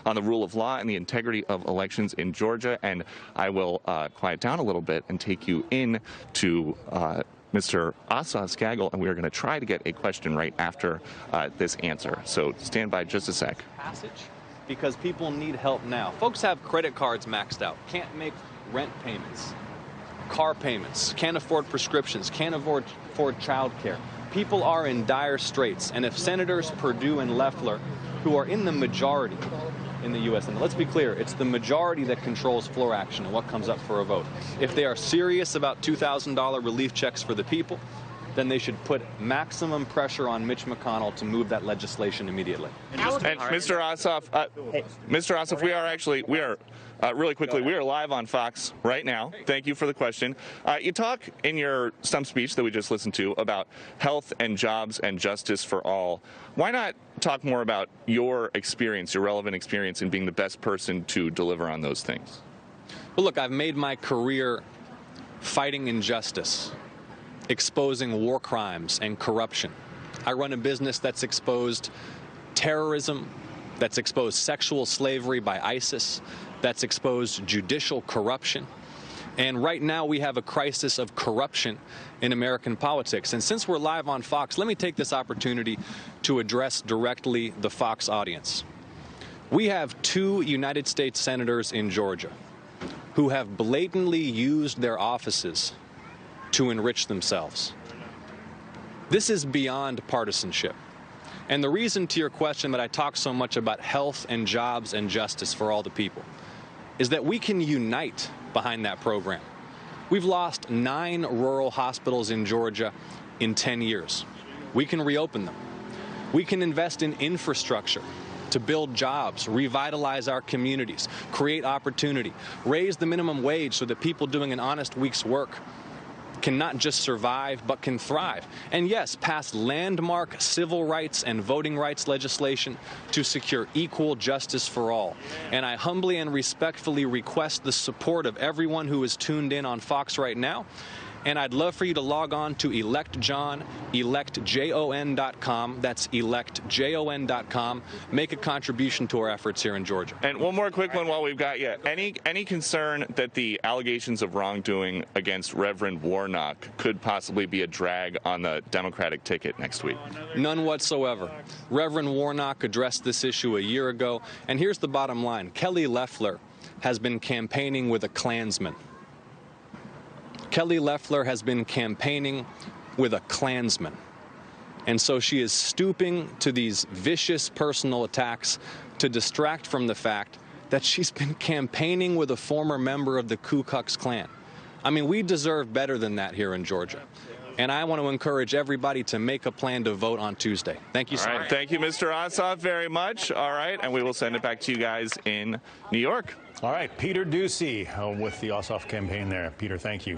on the rule of law and the integrity of elections in Georgia. And I will quiet down a little bit and take you in to Mr. Ossoff's gaggle, and we are going to try to get a question right after this answer. So stand by just a sec. Because people need help now. Folks have credit cards maxed out, can't make rent payments, car payments, can't afford prescriptions, can't afford child care. People are in dire straits, and if Senators Perdue and Loeffler, who are in the majority in the U.S., and let's be clear, it's the majority that controls floor action and what comes up for a vote. If they are serious about $2,000 relief checks for the people, then they should put maximum pressure on Mitch McConnell to move that legislation immediately. And Mr. Ossoff, we are really quickly, we are live on Fox right now. Thank you for the question. You talk in your stump speech that we just listened to about health and jobs and justice for all. Why not talk more about your experience, your relevant experience in being the best person to deliver on those things? Well, look, I've made my career fighting injustice, exposing war crimes and corruption. I run a business that's exposed terrorism, that's exposed sexual slavery by ISIS, that's exposed judicial corruption. And right now we have a crisis of corruption in American politics. And since we're live on Fox, let me take this opportunity to address directly the Fox audience. We have 2 United States senators in Georgia who have blatantly used their offices to enrich themselves. This is beyond partisanship. And the reason to your question that I talk so much about health and jobs and justice for all the people is that we can unite behind that program. We've lost 9 rural hospitals in Georgia in 10 years. We can reopen them. We can invest in infrastructure to build jobs, revitalize our communities, create opportunity, raise the minimum wage so that people doing an honest week's work can not just survive, but can thrive. And yes, pass landmark civil rights and voting rights legislation to secure equal justice for all. And I humbly and respectfully request the support of everyone who is tuned in on Fox right now. And I'd love for you to log on to ElectJon, electjon.com. That's electjon.com. Make a contribution to our efforts here in Georgia. And one more quick one while we've got you. Any concern that the allegations of wrongdoing against Reverend Warnock could possibly be a drag on the Democratic ticket next week? None whatsoever. Reverend Warnock addressed this issue a year ago. And here's the bottom line. Kelly Loeffler has been campaigning with a Klansman. Kelly Loeffler has been campaigning with a Klansman. And so she is stooping to these vicious personal attacks to distract from the fact that she's been campaigning with a former member of the Ku Klux Klan. I mean, we deserve better than that here in Georgia. And I want to encourage everybody to make a plan to vote on Tuesday. Thank you so much. Thank you, Mr. Ossoff, very much. All right, and we will send it back to you guys in New York. All right, Peter Doocy with the Ossoff campaign there. Peter, thank you.